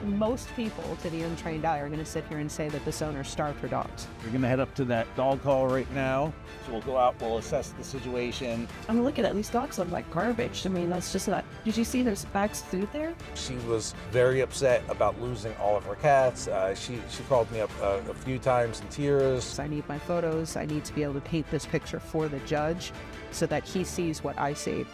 Most people, to the untrained eye, are going to sit here and say that this owner starved her dogs. We're going to head up to that dog call right now. So we'll go out, we'll assess the situation. I mean, look at that. These dogs look like garbage. I mean, that's just not... Did you see there's bags of food there? She was very upset about losing all of her cats. She called me up a few times in tears. I need my photos. I need to be able to paint this picture for the judge so that he sees what I see.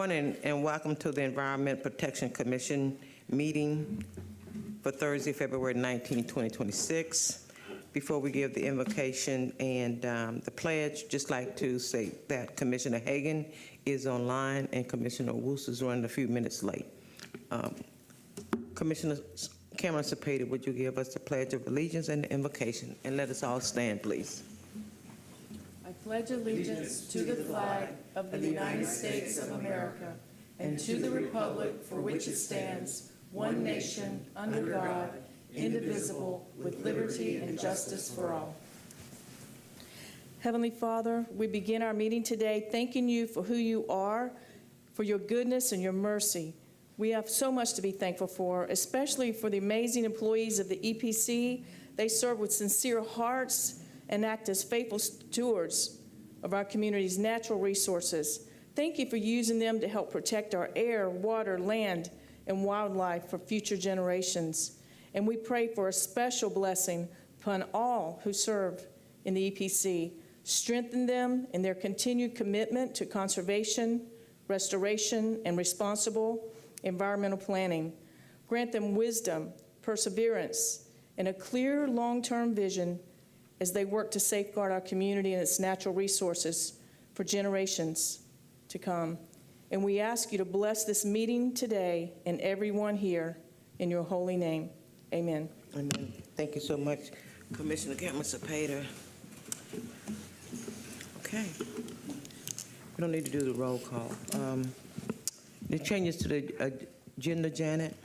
morning and welcome to the Environment Protection Commission meeting for Thursday, February 19, 2026. Before we give the invocation and the pledge, just like to say that Commissioner Hagan is online and Commissioner Woos is running a few minutes late. Commissioner Cameron Cepeda, would you give us the Pledge of Allegiance and the invocation? And let us all stand, please. I pledge allegiance to the flag of the United States of America and to the republic for which it stands, one nation, under God, indivisible, with liberty and justice for all. Heavenly Father, we begin our meeting today thanking you for who you are, for your goodness and your mercy. We have so much to be thankful for, especially for the amazing employees of the EPC. They serve with sincere hearts and act as faithful stewards of our community's natural resources. Thank you for using them to help protect our air, water, land, and wildlife for future generations. And we pray for a special blessing upon all who serve in the EPC. Strengthen them in their continued commitment to conservation, restoration, and responsible environmental planning. Grant them wisdom, perseverance, and a clear long-term vision as they work to safeguard our community and its natural resources for generations to come. And we ask you to bless this meeting today and everyone here in your holy name. Amen. Amen. Thank you so much, Commissioner Cameron Cepeda. Okay. We don't need to do the roll call. The changes to the agenda, Janet?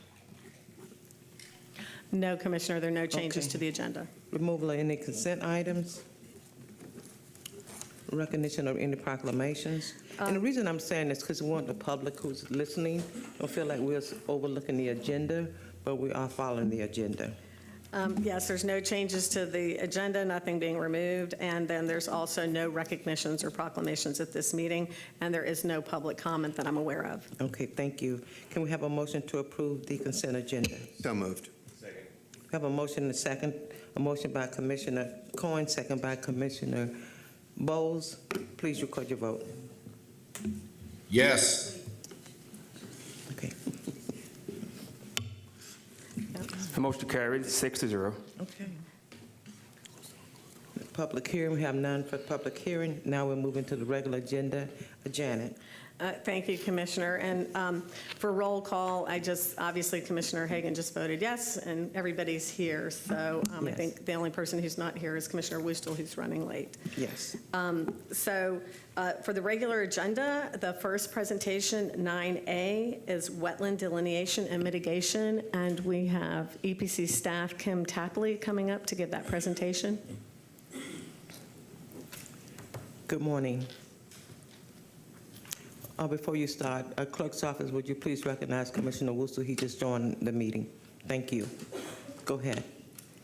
No, Commissioner, there are no changes Okay. to the agenda. Removal of any consent items? Recognition of any proclamations? And the reason I'm saying this because we want the public who's listening don't feel like we're overlooking the agenda, but we are following the agenda. Yes, there's no changes to the agenda, nothing being removed, and then there's also no recognitions or proclamations at this meeting, and there is no public comment that I'm aware of. Okay, thank you. Can we have a motion to approve the consent agenda? So moved. We have a motion and a second. A motion by Commissioner Coyne, second by Commissioner Bowles. Please record your vote. Yes. Okay. The motion carried 6-0. Okay. Public hearing, we have none for public hearing. Now we're moving to the regular agenda. Janet. Thank you, Commissioner. And for roll call, obviously Commissioner Hagan just voted yes, and everybody's here. So I Yes. think the only person who's not here is Commissioner Woostel, who's running late. Yes. So for the regular agenda, the first presentation, 9A, is wetland delineation and mitigation. And we have EPC staff Kim Tapley coming up to give that presentation. Good morning. Before you start, Clerk's office, would you please recognize Commissioner Woostel? He just joined the meeting. Thank you. Go ahead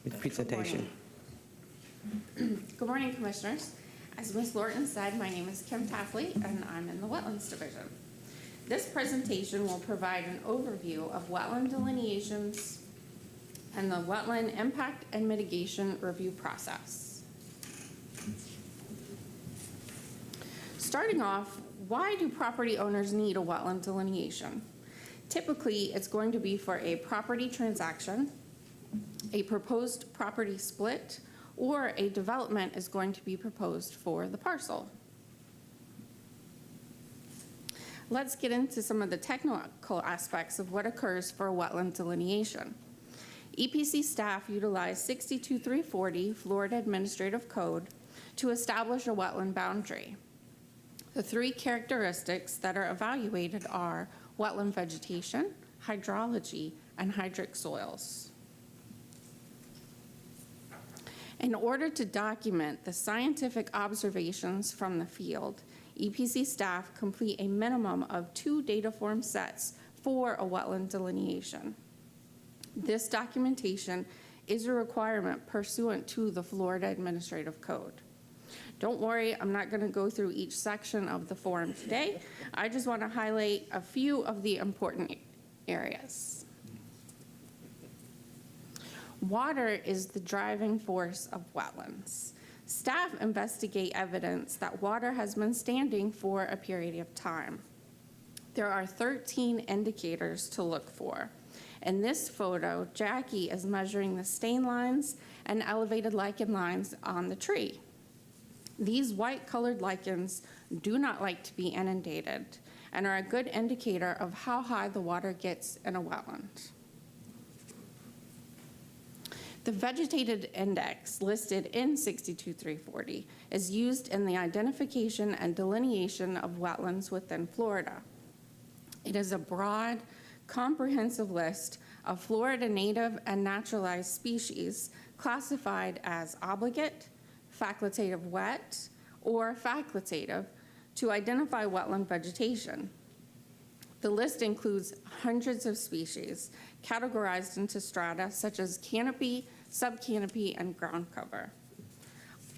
with the presentation. Good morning, Commissioners. As Ms. Lorton said, my name is Kim Tapley, and I'm in the Wetlands Division. This presentation will provide an overview of wetland delineations and the wetland impact and mitigation review process. Starting off, why do property owners need a wetland delineation? Typically, it's going to be for a property transaction, a proposed property split, or a development is going to be proposed for the parcel. Let's get into some of the technical aspects of what occurs for a wetland delineation. EPC staff utilize 62340 Florida Administrative Code to establish a wetland boundary. The three characteristics that are evaluated are wetland vegetation, hydrology, and hydric soils. In order to document the scientific observations from the field, EPC staff complete a minimum of 2 data form sets for a wetland delineation. This documentation is a requirement pursuant to the Florida Administrative Code. Don't worry, I'm not going to go through each section of the form today. I just want to highlight a few of the important areas. Water is the driving force of wetlands. Staff investigate evidence that water has been standing for a period of time. There are 13 indicators to look for. In this photo, Jackie is measuring the stain lines and elevated lichen lines on the tree. These white-colored lichens do not like to be inundated and are a good indicator of how high the water gets in a wetland. The vegetated index listed in 62340 is used in the identification and delineation of wetlands within Florida. It is a broad, comprehensive list of Florida native and naturalized species classified as obligate, facultative wet, or facultative to identify wetland vegetation. The list includes hundreds of species categorized into strata such as canopy, subcanopy, and ground cover.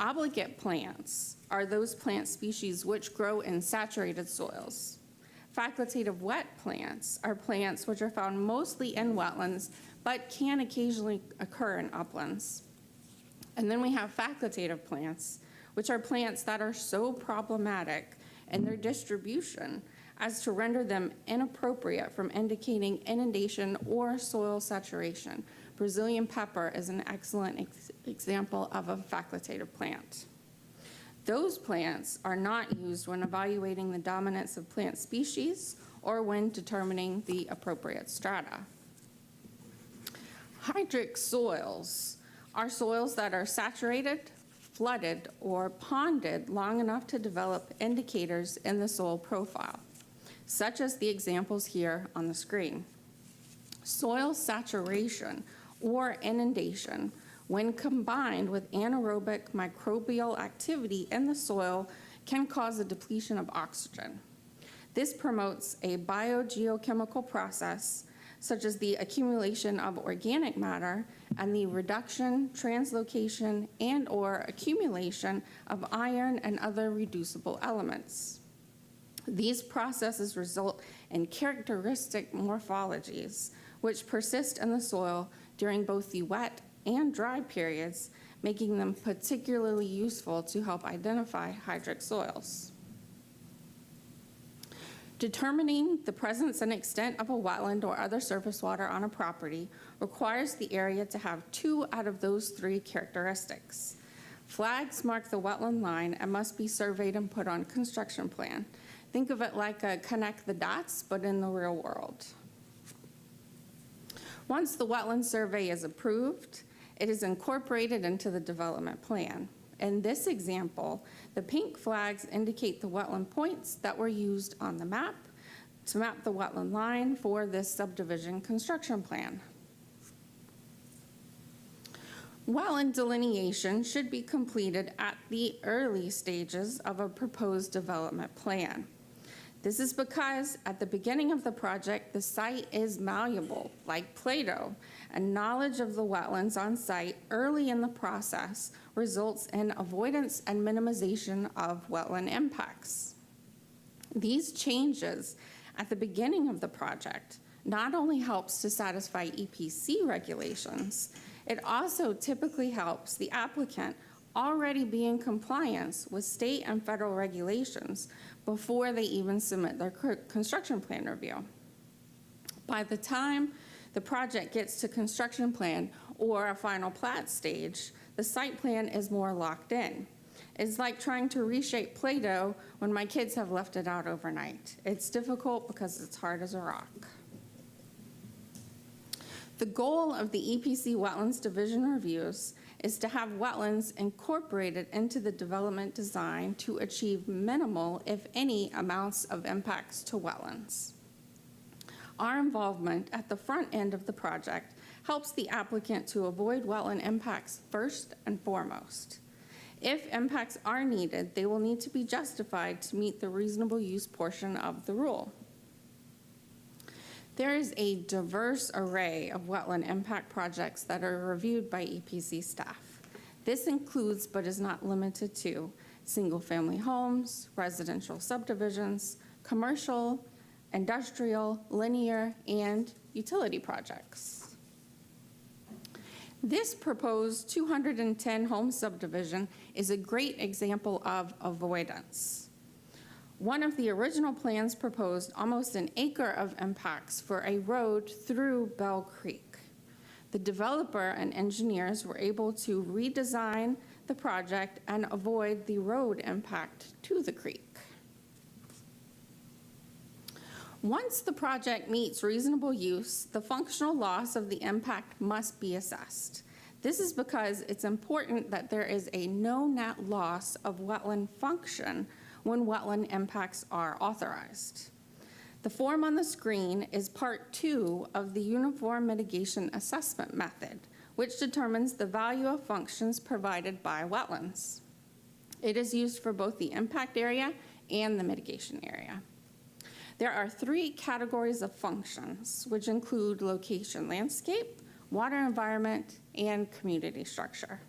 Obligate plants are those plant species which grow in saturated soils. Facultative wet plants are plants which are found mostly in wetlands but can occasionally occur in uplands. And then we have facultative plants, which are plants that are so problematic in their distribution as to render them inappropriate from indicating inundation or soil saturation. Brazilian pepper is an excellent example of a facultative plant. Those plants are not used when evaluating the dominance of plant species or when determining the appropriate strata. Hydric soils are soils that are saturated, flooded, or ponded long enough to develop indicators in the soil profile, such as the examples here on the screen. Soil saturation or inundation, when combined with anaerobic microbial activity in the soil, can cause a depletion of oxygen. This promotes a biogeochemical process, such as the accumulation of organic matter and the reduction, translocation, and/or accumulation of iron and other reducible elements. These processes result in characteristic morphologies, which persist in the soil during both the wet and dry periods, making them particularly useful to help identify hydric soils. Determining the presence and extent of a wetland or other surface water on a property requires the area to have 2 out of those 3 characteristics. Flags mark the wetland line and must be surveyed and put on construction plan. Think of it like a connect the dots, but in the real world. Once the wetland survey is approved, it is incorporated into the development plan. In this example, the pink flags indicate the wetland points that were used on the map to map the wetland line for this subdivision construction plan. Wetland delineation should be completed at the early stages of a proposed development plan. This is because at the beginning of the project, the site is malleable, like Play-Doh, and knowledge of the wetlands on site early in the process results in avoidance and minimization of wetland impacts. These changes at the beginning of the project not only helps to satisfy EPC regulations, it also typically helps the applicant already be in compliance with state and federal regulations before they even submit their construction plan review. By the time the project gets to construction plan or a final plat stage, the site plan is more locked in. It's like trying to reshape Play-Doh when my kids have left it out overnight. It's difficult because it's hard as a rock. The goal of the EPC Wetlands Division reviews is to have wetlands incorporated into the development design to achieve minimal, if any, amounts of impacts to wetlands. Our involvement at the front end of the project helps the applicant to avoid wetland impacts first and foremost. If impacts are needed, they will need to be justified to meet the reasonable use portion of the rule. There is a diverse array of wetland impact projects that are reviewed by EPC staff. This includes, but is not limited to, single-family homes, residential subdivisions, commercial, industrial, linear, and utility projects. This proposed 210 home subdivision is a great example of avoidance. One of the original plans proposed almost an acre of impacts for a road through Bell Creek. The developer and engineers were able to redesign the project and avoid the road impact to the creek. Once the project meets reasonable use, the functional loss of the impact must be assessed. This is because it's important that there is a no net loss of wetland function when wetland impacts are authorized. The form on the screen is part 2 of the Uniform Mitigation Assessment Method, which determines the value of functions provided by wetlands. It is used for both the impact area and the mitigation area. There are 3 categories of functions, which include location landscape, water environment, and community structure.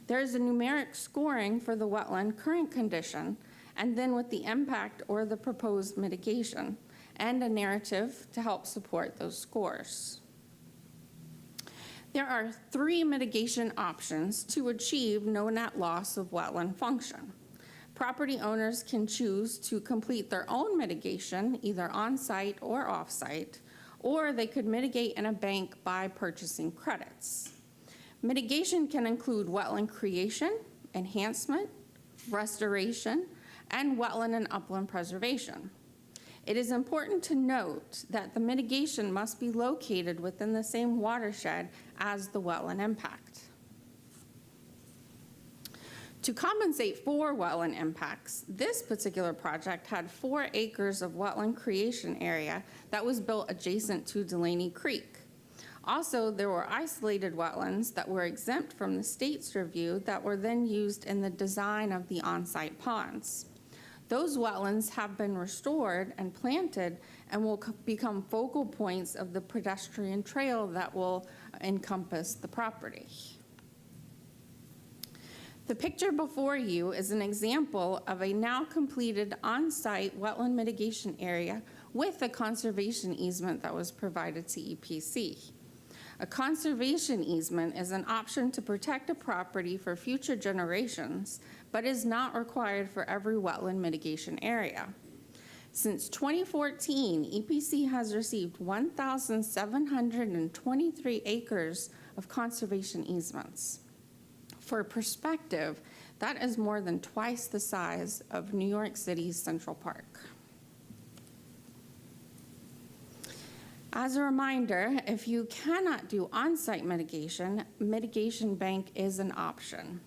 There is a numeric scoring for the wetland current condition, and then with the impact or the proposed mitigation, and a narrative to help support those scores. There are 3 mitigation options to achieve no net loss of wetland function. Property owners can choose to complete their own mitigation, either on-site or off-site, or they could mitigate in a bank by purchasing credits. Mitigation can include wetland creation, enhancement, restoration, and wetland and upland preservation. It is important to note that the mitigation must be located within the same watershed as the wetland impact. To compensate for wetland impacts, this particular project had 4 acres of wetland creation area that was built adjacent to Delaney Creek. Also, there were isolated wetlands that were exempt from the state's review that were then used in the design of the on-site ponds. Those wetlands have been restored and planted and will become focal points of the pedestrian trail that will encompass the property. The picture before you is an example of a now completed on-site wetland mitigation area with a conservation easement that was provided to EPC. A conservation easement is an option to protect a property for future generations, but is not required for every wetland mitigation area. Since 2014, EPC has received 1,723 acres of conservation easements. For perspective, that is more than twice the size of New York City's Central Park. As a reminder, if you cannot do on-site mitigation, mitigation bank is an option.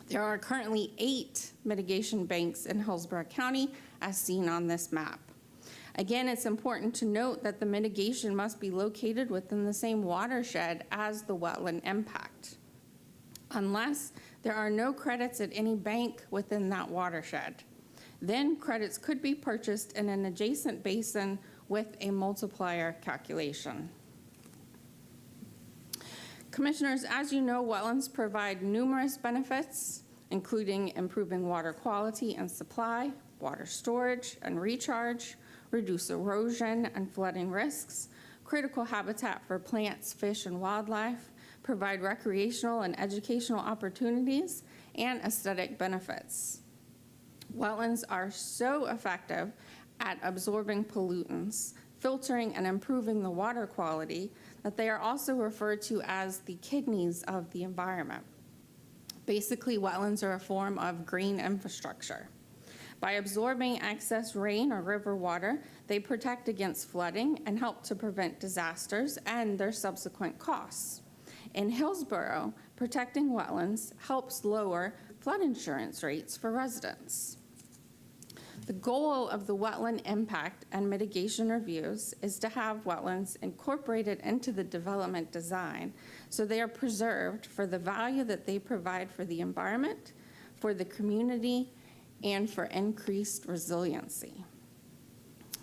There are currently 8 mitigation banks in Hillsborough County, as seen on this map. Again, it's important to note that the mitigation must be located within the same watershed as the wetland impact, unless there are no credits at any bank within that watershed. Then credits could be purchased in an adjacent basin with a multiplier calculation. Commissioners, as you know, wetlands provide numerous benefits, including improving water quality and supply, water storage and recharge, reduce erosion and flooding risks, critical habitat for plants, fish, and wildlife, provide recreational and educational opportunities, and aesthetic benefits. Wetlands are so effective at absorbing pollutants, filtering and improving the water quality that they are also referred to as the kidneys of the environment. Basically, wetlands are a form of green infrastructure. By absorbing excess rain or river water, they protect against flooding and help to prevent disasters and their subsequent costs. In Hillsborough, protecting wetlands helps lower flood insurance rates for residents. The goal of the wetland impact and mitigation reviews is to have wetlands incorporated into the development design so they are preserved for the value that they provide for the environment, for the community, and for increased resiliency.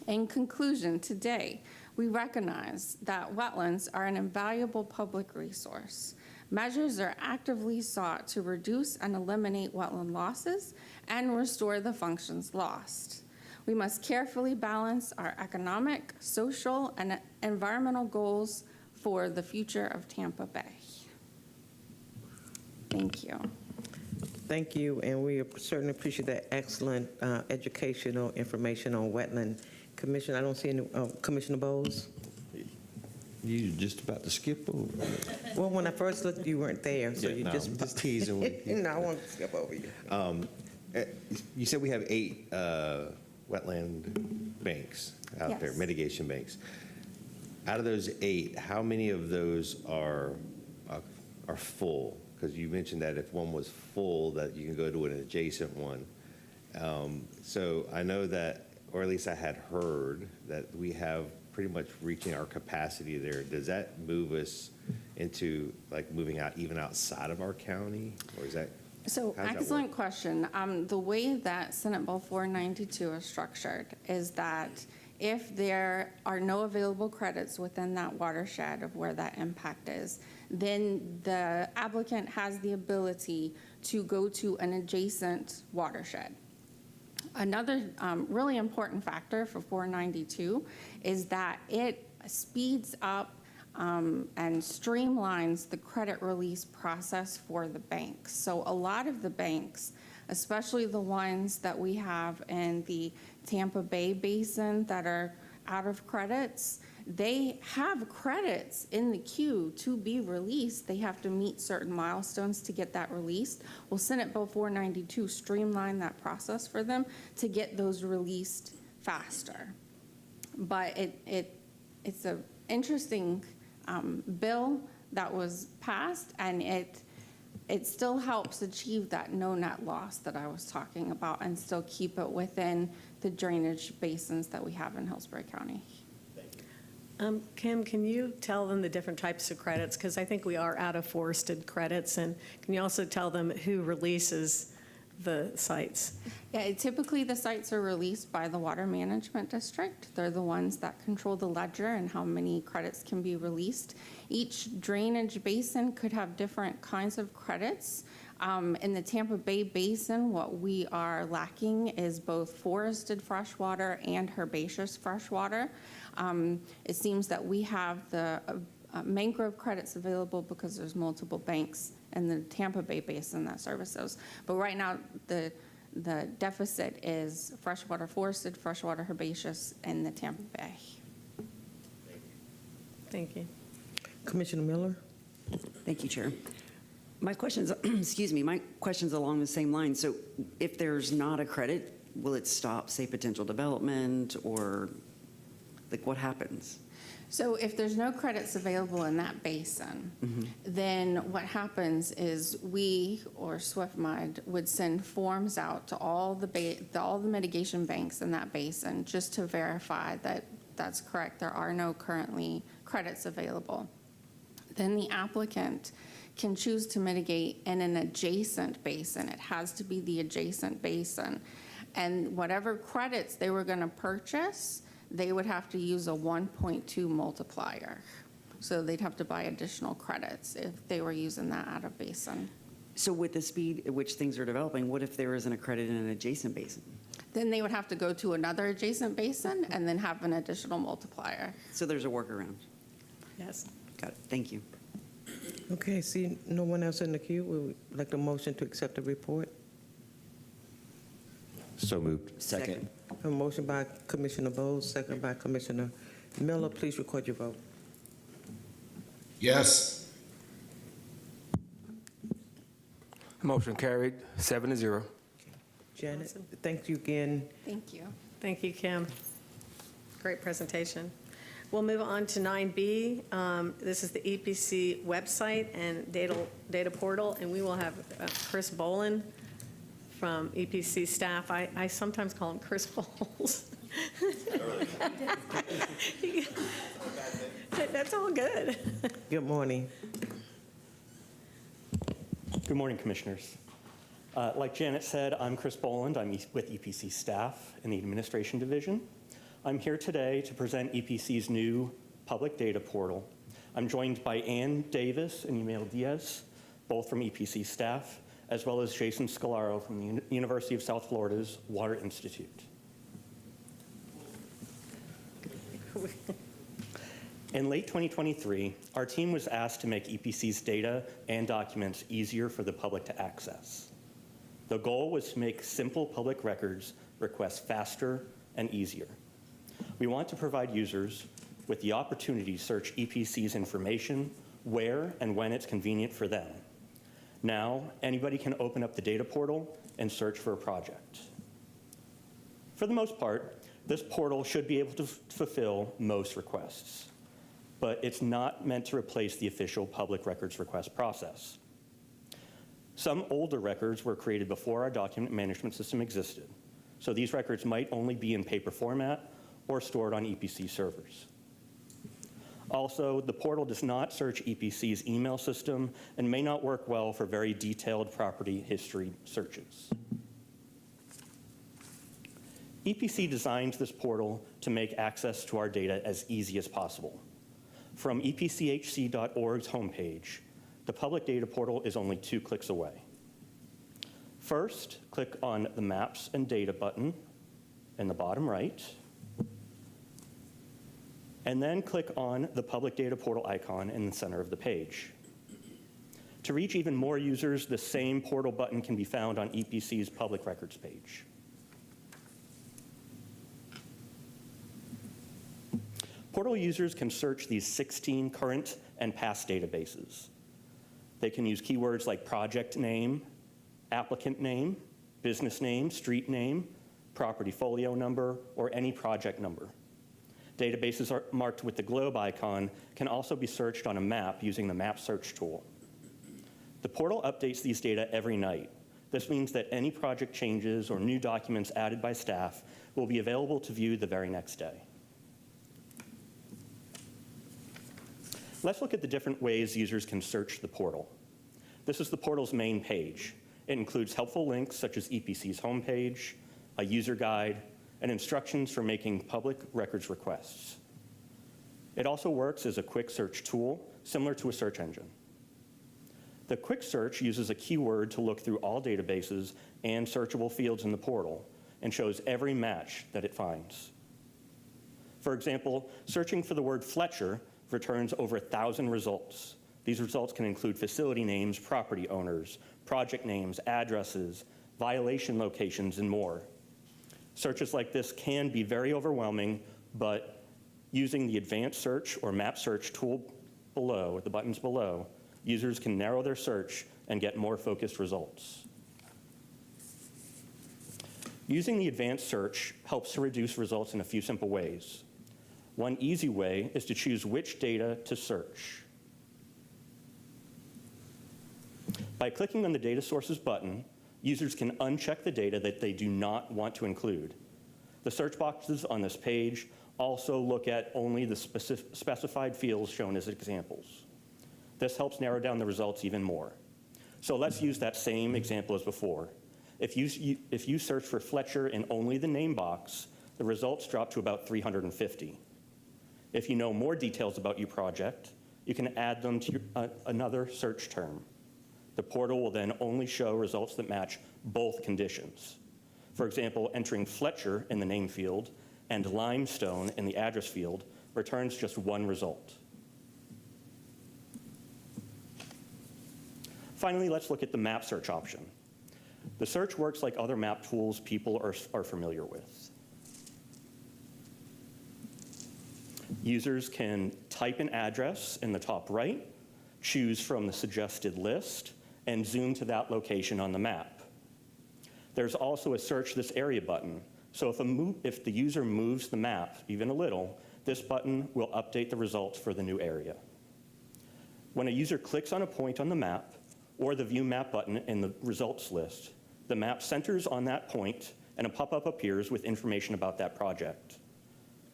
In conclusion, today, we recognize that wetlands are an invaluable public resource. Measures are actively sought to reduce and eliminate wetland losses and restore the functions lost. We must carefully balance our economic, social, and environmental goals for the future of Tampa Bay. Thank you. Thank you, and we certainly appreciate that excellent educational information on wetland. Commissioner, I don't see any, Commissioner Bowles? You just about to skip over. Well, when I first looked, you weren't there, so Yeah, you no, just... I'm just teasing with you. No, I want to skip over you. You said we have 8 wetland banks out there, Yes. mitigation banks. Out of those 8, how many of those are full? Because you mentioned that if one was full, that you can go to an adjacent one. So I know that, or at least I had heard, that we have pretty much reaching our capacity there. Does that move us into like moving out even outside of our county, or is that? So how does that excellent work? question. The way that Senate Bill 492 is structured is that if there are no available credits within that watershed of where that impact is, then the applicant has the ability to go to an adjacent watershed. Another really important factor for 492 is that it speeds up and streamlines the credit release process for the banks. So a lot of the banks, especially the ones that we have in the Tampa Bay Basin that are out of credits, they have credits in the queue to be released. They have to meet certain milestones to get that released. Well, Senate Bill 492 streamlined that process for them to get those released faster. But it's an interesting bill that was passed, and it still helps achieve that no net loss that I was talking about and still keep it within the drainage basins that we have in Hillsborough County. Kim, can you tell them the different types of credits? Because I think we are out of forested credits. And can you also tell them who releases the sites? Yeah, typically the sites are released by the Water Management District. They're the ones that control the ledger and how many credits can be released. Each drainage basin could have different kinds of credits. In the Tampa Bay Basin, what we are lacking is both forested freshwater and herbaceous freshwater. It seems that we have the mangrove credits available because there's multiple banks in the Tampa Bay Basin that service those. But right now, the deficit is freshwater forested, freshwater herbaceous in the Tampa Bay. Thank you. Commissioner Miller? Thank you, Chair. My question's, excuse me, my question's along the same line. So if there's not a credit, will it stop, say, potential development, or like what happens? So if there's no credits available in that basin, then what happens is we, or SwiftMud, would send forms out to all the mitigation banks in that basin just to verify that that's correct. There are no currently credits available. Then the applicant can choose to mitigate in an adjacent basin. It has to be the adjacent basin. And whatever credits they were going to purchase, they would have to use a 1.2 multiplier. So they'd have to buy additional credits if they were using that out of basin. So with the speed at which things are developing, what if there isn't a credit in an adjacent basin? Then they would have to go to another adjacent basin and then have an additional multiplier. So there's a workaround. Yes. Got it. Thank you. Okay, see no one else in the queue. We would like a motion to accept the report. So moved. Second. A motion by Commissioner Bowles, second by Commissioner Miller. Please record your vote. Yes. Motion carried, 7-0. Janet, thank you again. Thank you. Thank you, Kim. Great presentation. We'll move on to 9B. This is the EPC website and data portal, and we will have Chris Boland from EPC staff. I sometimes call him Chris Bowles. That's all good. Good morning. Good morning, Commissioners. Like Janet said, I'm Chris Boland. I'm with EPC staff in the Administration Division. I'm here today to present EPC's new public data portal. I'm joined by Ann Davis and Emil Diaz, both from EPC staff, as well as Jason Scalaro from the University of South Florida's Water Institute. In late 2023, our team was asked to make EPC's data and documents easier for the public to access. The goal was to make simple public records requests faster and easier. We want to provide users with the opportunity to search EPC's information where and when it's convenient for them. Now, anybody can open up the data portal and search for a project. For the most part, this portal should be able to fulfill most requests, but it's not meant to replace the official public records request process. Some older records were created before our document management system existed, so these records might only be in paper format or stored on EPC servers. Also, the portal does not search EPC's email system and may not work well for very detailed property history searches. EPC designed this portal to make access to our data as easy as possible. From epchc.org's homepage, the public data portal is only 2 clicks away. First, click on the Maps and Data button in the bottom right, and then click on the public data portal icon in the center of the page. To reach even more users, the same portal button can be found on EPC's public records page. Portal users can search these 16 current and past databases. They can use keywords like project name, applicant name, business name, street name, property folio number, or any project number. Databases are marked with the globe icon can also be searched on a map using the map search tool. The portal updates these data every night. This means that any project changes or new documents added by staff will be available to view the very next day. Let's look at the different ways users can search the portal. This is the portal's main page. It includes helpful links such as EPC's homepage, a user guide, and instructions for making public records requests. It also works as a quick search tool, similar to a search engine. The quick search uses a keyword to look through all databases and searchable fields in the portal and shows every match that it finds. For example, searching for the word Fletcher returns over 1,000 results. These results can include facility names, property owners, project names, addresses, violation locations, and more. Searches like this can be very overwhelming, but using the advanced search or map search tool below, the buttons below, users can narrow their search and get more focused results. Using the advanced search helps to reduce results in a few simple ways. One easy way is to choose which data to search. By clicking on the Data Sources button, users can uncheck the data that they do not want to include. The search boxes on this page also look at only the specified fields shown as examples. This helps narrow down the results even more. So let's use that same example as before. If you search for Fletcher in only the name box, the results drop to about 350. If you know more details about your project, you can add them to another search term. The portal will then only show results that match both conditions. For example, entering Fletcher in the name field and limestone in the address field returns just one result. Finally, let's look at the map search option. The search works like other map tools people are familiar with. Users can type an address in the top right, choose from the suggested list, and zoom to that location on the map. There's also a Search This Area button, so if the user moves the map even a little, this button will update the results for the new area. When a user clicks on a point on the map, or the View Map button in the results list, the map centers on that point and a pop-up appears with information about that project.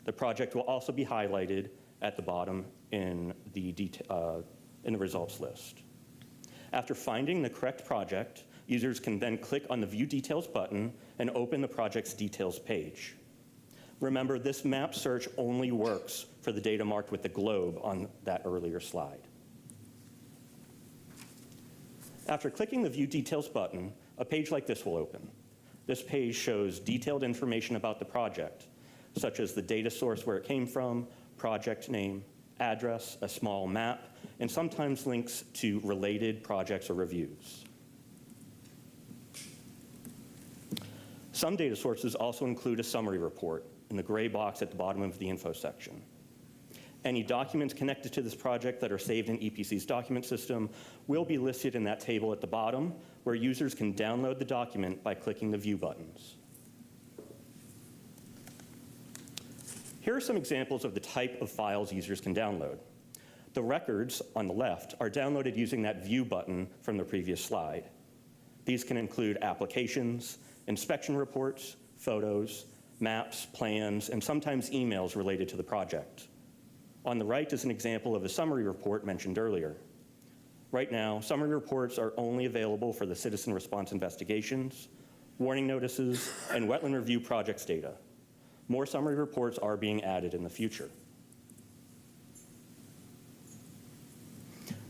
The project will also be highlighted at the bottom in the results list. After finding the correct project, users can then click on the View Details button and open the project's details page. Remember, this map search only works for the data marked with the globe on that earlier slide. After clicking the View Details button, a page like this will open. This page shows detailed information about the project, such as the data source where it came from, project name, address, a small map, and sometimes links to related projects or reviews. Some data sources also include a summary report in the gray box at the bottom of the info section. Any documents connected to this project that are saved in EPC's document system will be listed in that table at the bottom, where users can download the document by clicking the View buttons. Here are some examples of the type of files users can download. The records on the left are downloaded using that View button from the previous slide. These can include applications, inspection reports, photos, maps, plans, and sometimes emails related to the project. On the right is an example of a summary report mentioned earlier. Right now, summary reports are only available for the citizen response investigations, warning notices, and wetland review projects data. More summary reports are being added in the future.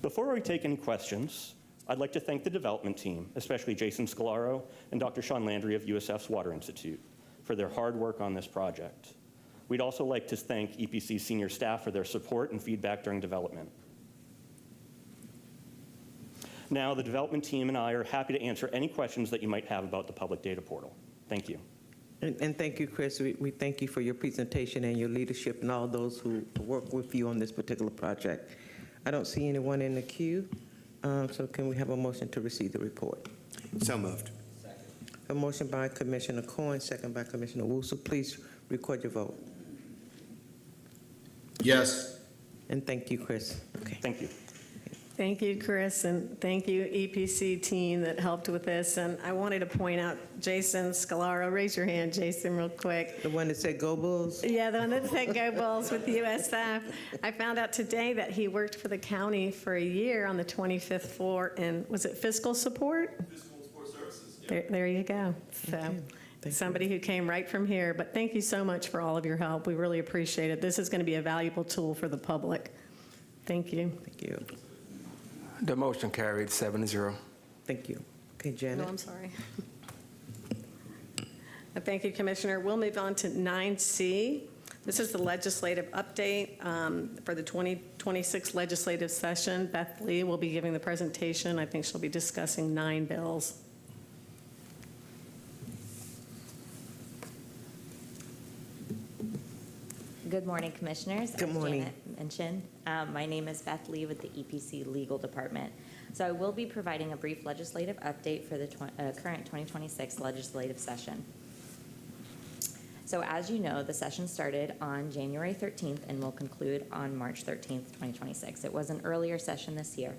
Before we take any questions, I'd like to thank the development team, especially Jason Scalaro and Dr. Sean Landry of USF's Water Institute, for their hard work on this project. We'd also like to thank EPC's senior staff for their support and feedback during development. Now, the development team and I are happy to answer any questions that you might have about the public data portal. Thank you. And thank you, Chris. We thank you for your presentation and your leadership and all those who work with you on this particular project. I don't see anyone in the queue, so can we have a motion to receive the report? So moved. A motion by Commissioner Cohen, second by Commissioner Wusu. Please record your vote. Yes. And thank you, Chris. Okay. Thank you. Thank you, Chris, and thank you, EPC team that helped with this. And I wanted to point out Jason Scalaro. Raise your hand, Jason, real quick. The one that said Go Bulls? Yeah, the one that said Go Bulls with USF. I found out today that he worked for the county for a year on the 25th floor in, was it fiscal support? Fiscal support services. Yeah. There you go. So somebody who came right from here. But thank you so much for all of your help. We really appreciate it. This is going to be a valuable tool for the public. Thank you. Thank you. The motion carried 7-0. Thank you. Okay, Janet. No, I'm sorry. Thank you, Commissioner. We'll move on to 9C. This is the legislative update for the 2026 legislative session. Beth Lee will be giving the presentation. I think she'll be discussing 9 bills. Good morning, Commissioners. Good morning. As Janet mentioned, my name is Beth Lee with the EPC Legal Department. So I will be providing a brief legislative update for the current 2026 legislative session. So as you know, the session started on January 13th and will conclude on March 13th, 2026. It was an earlier session this year.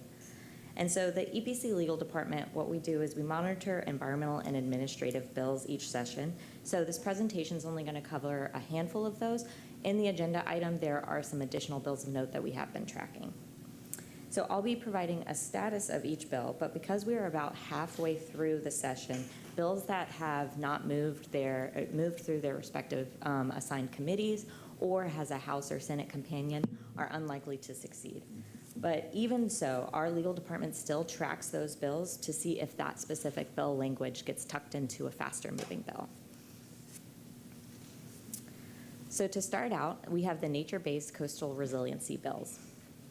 And so the EPC Legal Department, what we do is we monitor environmental and administrative bills each session. So this presentation is only going to cover a handful of those. In the agenda item, there are some additional bills of note that we have been tracking. So I'll be providing a status of each bill, but because we are about halfway through the session, bills that have not moved through their respective assigned committees or has a House or Senate companion are unlikely to succeed. But even so, our legal department still tracks those bills to see if that specific bill language gets tucked into a faster moving bill. So to start out, we have the nature-based coastal resiliency bills.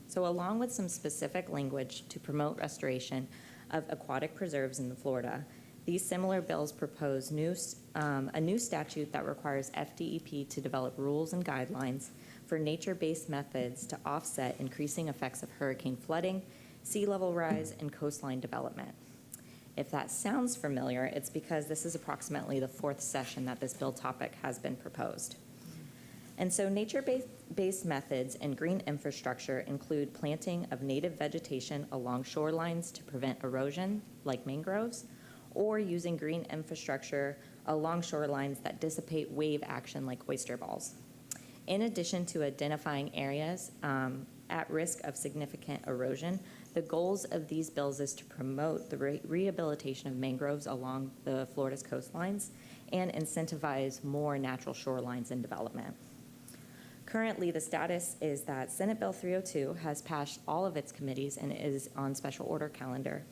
So along with some specific language to promote restoration of aquatic preserves in Florida, these similar bills propose a new statute that requires FDEP to develop rules and guidelines for nature-based methods to offset increasing effects of hurricane flooding, sea level rise, and coastline development. If that sounds familiar, it's because this is approximately the 4th session that this bill topic has been proposed. And so nature-based methods and green infrastructure include planting of native vegetation along shorelines to prevent erosion, like mangroves, or using green infrastructure along shorelines that dissipate wave action, like oyster balls. In addition to identifying areas at risk of significant erosion, the goals of these bills is to promote the rehabilitation of mangroves along the Florida's coastlines and incentivize more natural shorelines in development. Currently, the status is that Senate Bill 302 has passed all of its committees and is on special order calendar,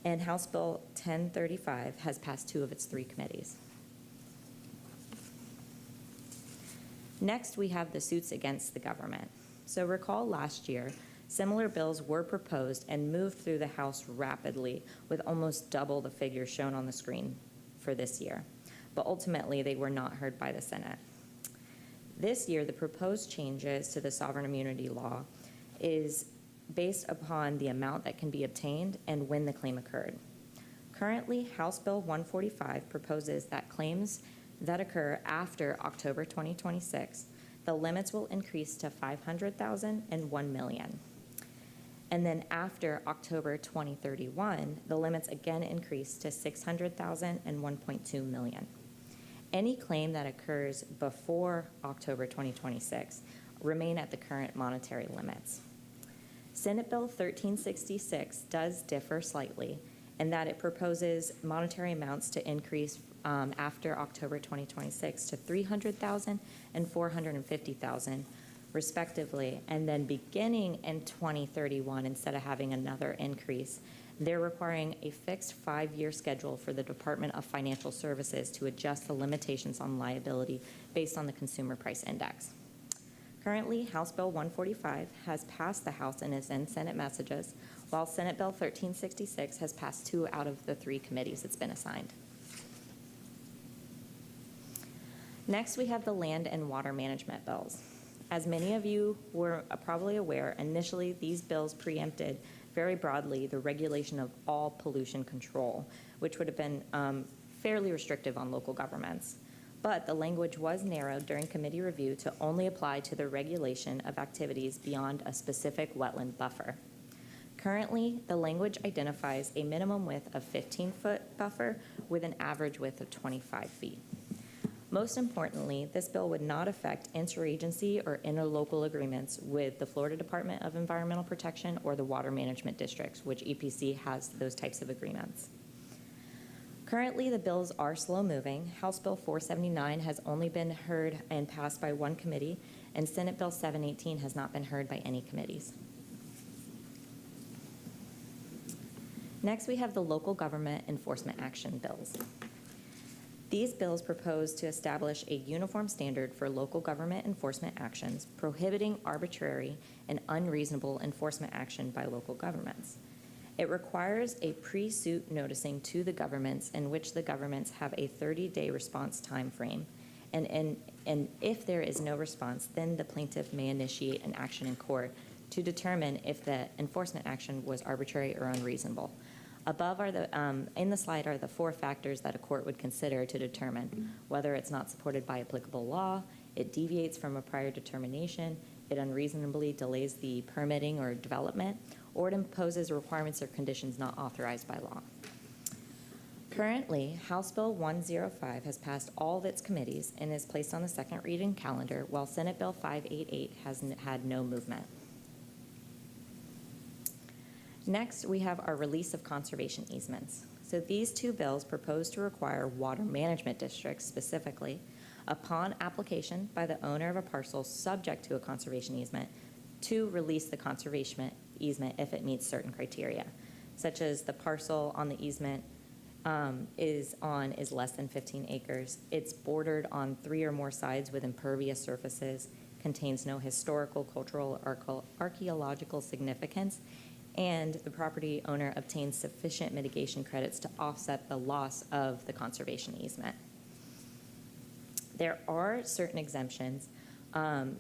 and House Bill 1035 has passed 2 of its 3 committees. Next, we have the suits against the government. So recall last year, similar bills were proposed and moved through the House rapidly with almost double the figures shown on the screen for this year. but ultimately they were not heard by the Senate. This year, the proposed changes to the sovereign immunity law is based upon the amount that can be obtained and when the claim occurred. Currently, House Bill 145 proposes that claims that occur after October 2026, the limits will increase to $500,000 and $1 million. And then after October 2031, the limits again increase to $600,000 and $1.2 million. Any claim that occurs before October 2026 remain at the current monetary limits. Senate Bill 1366 does differ slightly in that it proposes monetary amounts to increase after October 2026 to $300,000 and $450,000 respectively, and then beginning in 2031, instead of having another increase, they're requiring a fixed 5-year schedule for the Department of Financial Services to adjust the limitations on liability based on the Consumer Price Index. Currently, House Bill 145 has passed the House and is in Senate messages, while Senate Bill 1366 has passed 2 out of the 3 committees it's been assigned. Next, we have the land and water management bills. As many of you were probably aware, initially these bills preempted very broadly the regulation of all pollution control, which would have been fairly restrictive on local governments. But the language was narrowed during committee review to only apply to the regulation of activities beyond a specific wetland buffer. Currently, the language identifies a minimum width of 15-foot buffer with an average width of 25 feet. Most importantly, this bill would not affect interagency or interlocal agreements with the Florida Department of Environmental Protection or the water management districts, which EPC has those types of agreements. Currently, the bills are slow-moving. House Bill 479 has only been heard and passed by 1 committee, and Senate Bill 718 has not been heard by any committees. Next, we have the local government enforcement action bills. These bills propose to establish a uniform standard for local government enforcement actions, prohibiting arbitrary and unreasonable enforcement action by local governments. It requires a pre-suit noticing to the governments in which the governments have a 30-day response time frame. And if there is no response, then the plaintiff may initiate an action in court to determine if the enforcement action was arbitrary or unreasonable. Above are in the slide are the 4 factors that a court would consider to determine whether it's not supported by applicable law, it deviates from a prior determination, it unreasonably delays the permitting or development, or it imposes requirements or conditions not authorized by law. Currently, House Bill 105 has passed all of its committees and is placed on the second reading calendar, while Senate Bill 588 has had no movement. Next, we have our release of conservation easements. So these 2 bills propose to require water management districts specifically, upon application by the owner of a parcel subject to a conservation easement, to release the conservation easement if it meets certain criteria, such as the parcel on the easement is less than 15 acres, it's bordered on 3 or more sides with impervious surfaces, contains no historical, cultural, or archaeological significance, and the property owner obtains sufficient mitigation credits to offset the loss of the conservation easement. There are certain exemptions.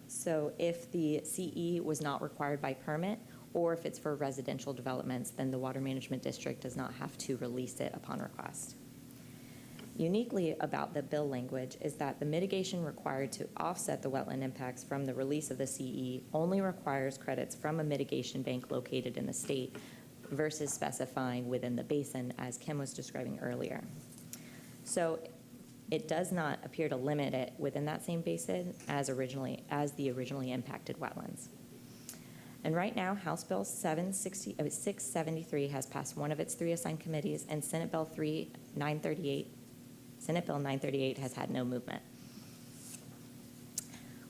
So if the CE was not required by permit, or if it's for residential developments, then the Water Management District does not have to release it upon request. Uniquely about the bill language is that the mitigation required to offset the wetland impacts from the release of the CE only requires credits from a mitigation bank located in the state versus specifying within the basin, as Kim was describing earlier. So it does not appear to limit it within that same basin as the originally impacted wetlands. And right now, House Bill 673 has passed 1 of its 3 assigned committees, and Senate Bill 938 has had no movement.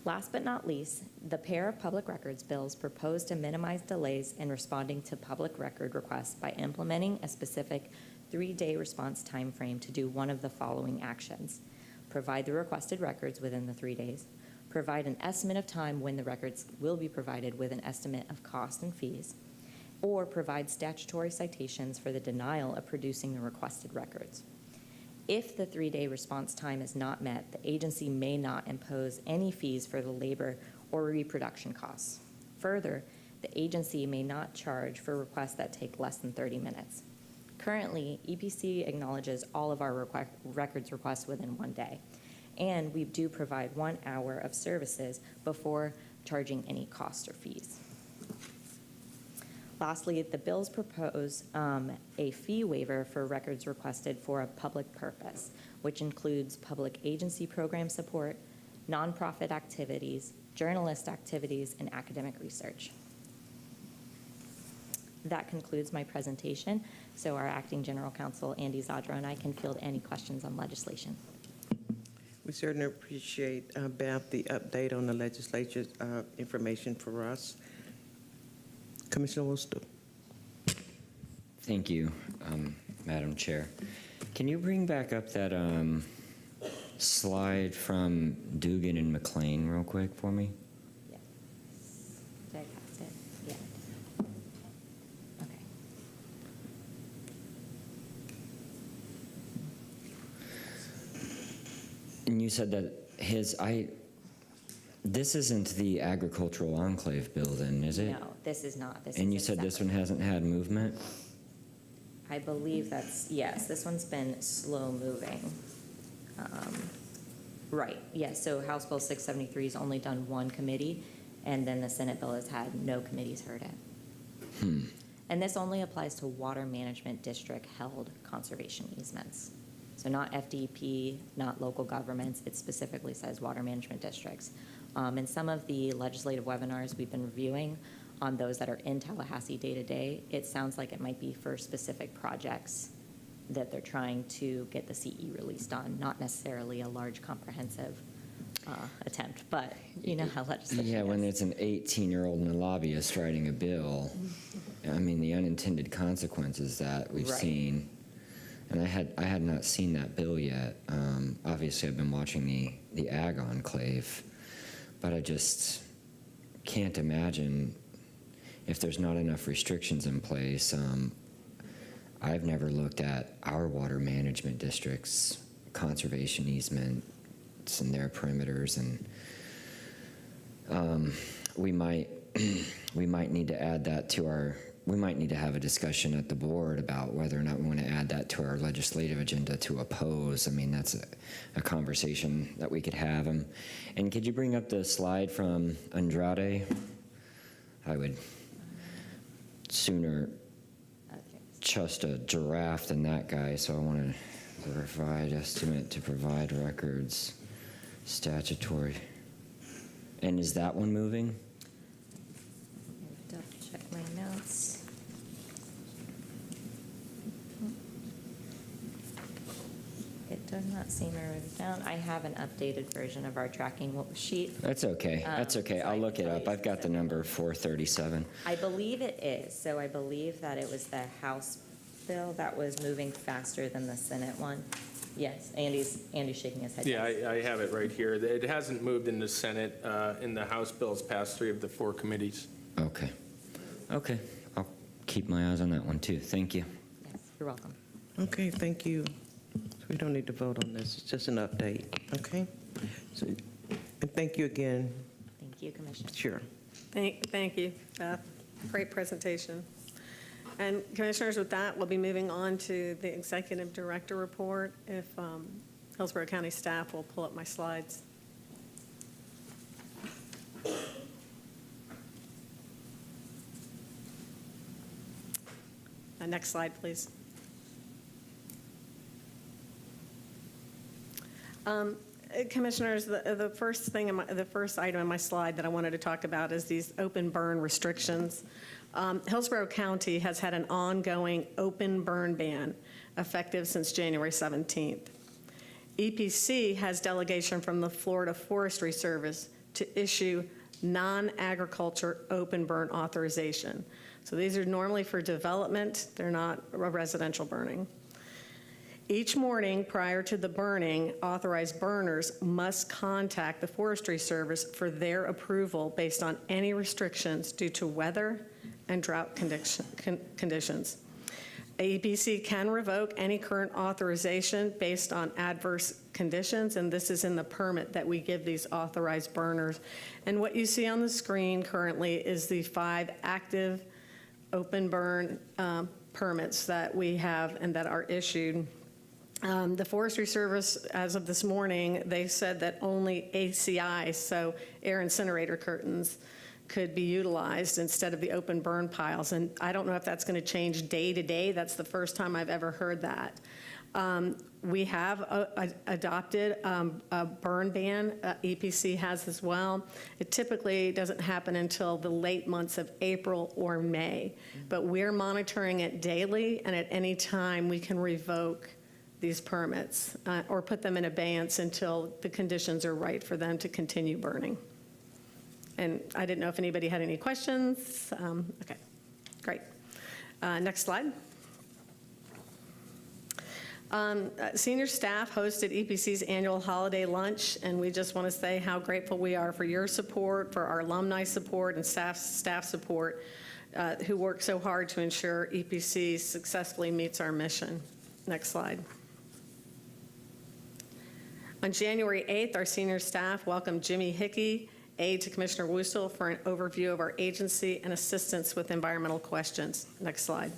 Last but not least, the pair of public records bills propose to minimize delays in responding to public record requests by implementing a specific 3-day response time frame to do one of the following actions: provide the requested records within the 3 days, provide an estimate of time when the records will be provided with an estimate of cost and fees, or provide statutory citations for the denial of producing the requested records. If the 3-day response time is not met, the agency may not impose any fees for the labor or reproduction costs. Further, the agency may not charge for requests that take less than 30 minutes. Currently, EPC acknowledges all of our records requests within 1 day, and we do provide 1 hour of services before charging any costs or fees. Lastly, the bills propose a fee waiver for records requested for a public purpose, which includes public agency program support, nonprofit activities, journalist activities, and academic research. That concludes my presentation, so our Acting General Counsel, Andy Zadro, and I can field any questions on legislation. We certainly appreciate, Beth, the update on the legislature's information for us. Commissioner Worcester. Thank you, Madam Chair. Can you bring back up that slide from Dugan and McLean real quick for me? Yeah. Did I cast it? Yeah. Okay. And you said that this isn't the agricultural enclave bill then, is it? No, this is not. And you said this one hasn't had movement? I believe that's, yes, this one's been slow moving. Right, yes, so House Bill 673 has only done 1 committee, and then the Senate bill has had no committees heard it. And this only applies to water management district held conservation easements. So not FDP, not local governments, it specifically says water management districts. In some of the legislative webinars we've been reviewing on those that are in Tallahassee day to day, it sounds like it might be for specific projects that they're trying to get the CE released on, not necessarily a large comprehensive attempt, but you know how legislation Yeah, when is. it's an 18-year-old and a lobbyist writing a bill, I mean, the unintended consequences that we've Right. seen. And I had not seen that bill yet. Obviously, I've been watching the Ag Enclave, but I just can't imagine if there's not enough restrictions in place. I've never looked at our water management districts, conservation easements and their perimeters, and we might need to add that to our. We might need to have a discussion at the board about whether or not we want to add that to our legislative agenda to oppose. I mean, that's a conversation that we could have. And could you bring up the slide from Andrade? I would sooner trust a giraffe than that guy, so I want to provide estimate to provide records, statutory. And is that one moving? Double check my notes. It does not seem to write down. I have an updated version of our tracking sheet. That's okay. That's okay. I'll look it up. I've got the number 437. I believe it is. So I believe that it was the House bill that was moving faster than the Senate one. Yes, Andy's shaking his head. Yeah, yes. I have it right here. It hasn't moved in the Senate. In the House bills passed 3 of the 4 committees. Okay. Okay. I'll keep my eyes on that one too. Thank you. Yes, you're welcome. Okay, thank you. So we don't need to vote on this. It's just an update, okay? So, and thank you again. Thank you, Commissioner. Sure. Thank you, Beth. Great presentation. And Commissioners, with that, we'll be moving on to the Executive Director report. If Hillsborough County staff will pull up my slides. Next slide, please. Commissioners, the first item in my slide that I wanted to talk about is these open burn restrictions. Hillsborough County has had an ongoing open burn ban effective since January 17th. EPC has delegation from the Florida Forestry Service to issue non-agriculture open burn authorization. So these are normally for development. They're not a residential burning. Each morning prior to the burning, authorized burners must contact the Forestry Service for their approval based on any restrictions due to weather and drought conditions. EPC can revoke any current authorization based on adverse conditions, and this is in the permit that we give these authorized burners. And what you see on the screen currently is the 5 active open burn permits that we have and that are issued. The Forestry Service, as of this morning, they said that only ACI, so air incinerator curtains, could be utilized instead of the open burn piles. And I don't know if that's going to change day to day. That's the first time I've ever heard that. We have adopted a burn ban. EPC has as well. It typically doesn't happen until the late months of April or May. But we're monitoring it daily, and at any time we can revoke these permits or put them in abeyance until the conditions are right for them to continue burning. And I didn't know if anybody had any questions. Okay, great. Next slide. Senior staff hosted EPC's annual holiday lunch, and we just want to say how grateful we are for your support, for our alumni support and staff support, who work so hard to ensure EPC successfully meets our mission. Next slide. On January 8th, our senior staff welcomed Jimmy Hickey, aide to Commissioner Woostel, for an overview of our agency and assistance with environmental questions. Next slide.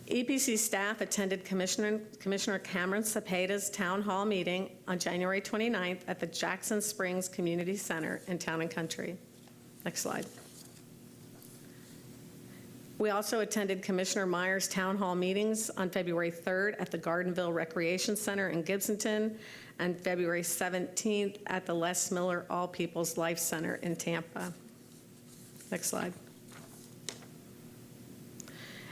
EPC staff attended Commissioner Cameron Cepeda's town hall meeting on January 29th at the Jackson Springs Community Center in Town and Country. Next slide. We also attended Commissioner Meyer's town hall meetings on February 3rd at the Gardenville Recreation Center in Gibsonton and February 17th at the Les Miller All People's Life Center in Tampa. Next slide.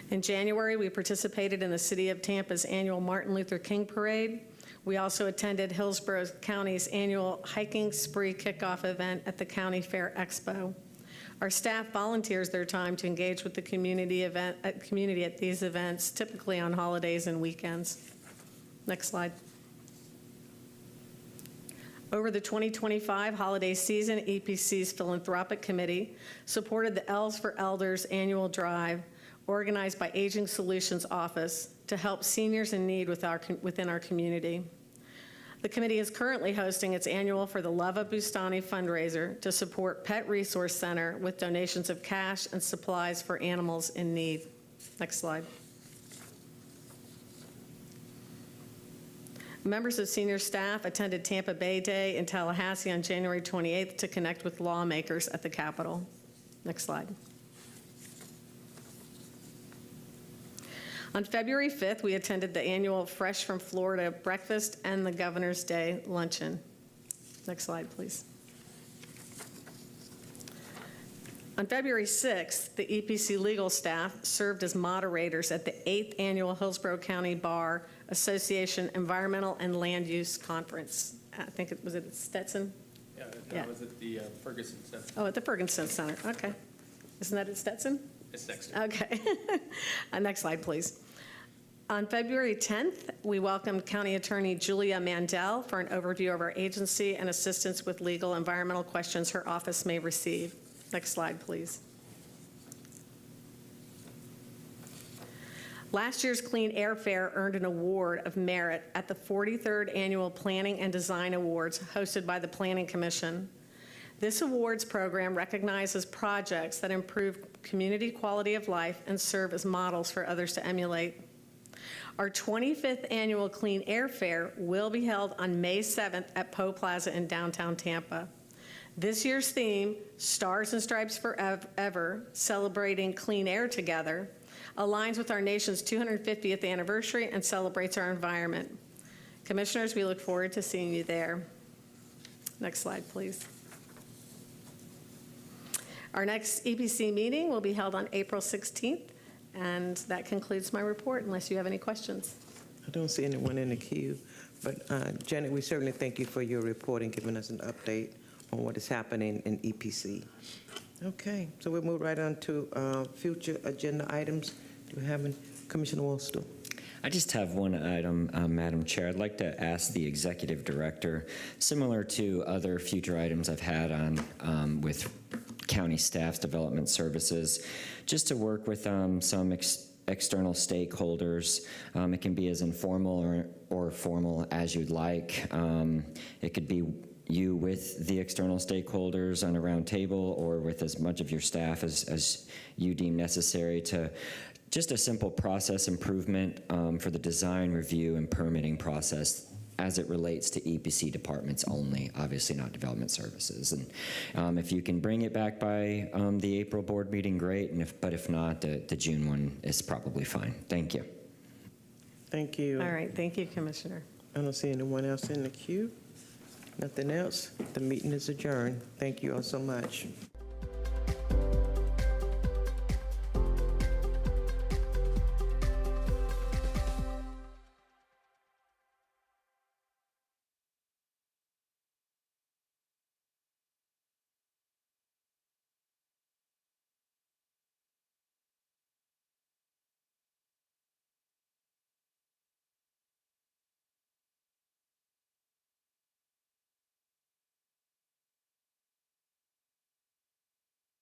In January, we participated in the City of Tampa's annual Martin Luther King Parade. We also attended Hillsborough County's annual hiking spree kickoff event at the County Fair Expo. Our staff volunteers their time to engage with the community at these events, typically on holidays and weekends. Next slide. Over the 2025 holiday season, EPC's Philanthropic Committee supported the Elves for Elders annual drive, organized by Aging Solutions Office, to help seniors in need within our community. The committee is currently hosting its annual For the Love of Bustani fundraiser to support Pet Resource Center with donations of cash and supplies for animals in need. Next slide. Members of senior staff attended Tampa Bay Day in Tallahassee on January 28th to connect with lawmakers at the Capitol. Next slide. On February 5th, we attended the annual Fresh from Florida breakfast and the Governor's Day luncheon. Next slide, please. On February 6th, the EPC legal staff served as moderators at the 8th annual Hillsborough County Bar Association Environmental and Land Use Conference. I think it was at Stetson? Yeah, that was at the Ferguson Center. Oh, at the Ferguson Center, okay. Isn't that at Stetson? It's next. Okay. Next slide, please. On February 10th, we welcomed County Attorney Julia Mandel for an overview of our agency and assistance with legal environmental questions her office may receive. Next slide, please. Last year's Clean Air Fair earned an award of merit at the 43rd Annual Planning and Design Awards hosted by the Planning Commission. This awards program recognizes projects that improve community quality of life and serve as models for others to emulate. Our 25th Annual Clean Air Fair will be held on May 7th at Poe Plaza in downtown Tampa. This year's theme, Stars and Stripes Forever, celebrating clean air together, aligns with our nation's 250th anniversary and celebrates our environment. Commissioners, we look forward to seeing you there. Next slide, please. Our next EPC meeting will be held on April 16th, and that concludes my report, unless you have any questions. I don't see anyone in the queue, but Janet, we certainly thank you for your report and giving us an update on what is happening in EPC. Okay, so we'll move right on to future agenda items. Do we have any? Commissioner Woostel? I just have one item, Madam Chair. I'd like to ask the Executive Director, similar to other future items I've had on with county staff's development services, just to work with some external stakeholders. It can be as informal or formal as you'd like. It could be you with the external stakeholders on a round table, or with as much of your staff as you deem necessary, to just a simple process improvement for the design, review, and permitting process as it relates to EPC departments only, obviously not development services. And if you can bring it back by the April board meeting, great, but if not, the June one is probably fine. Thank you. Thank you. All right, thank you, Commissioner. I don't see anyone else in the queue. Nothing else. The meeting is adjourned. Thank you all so much.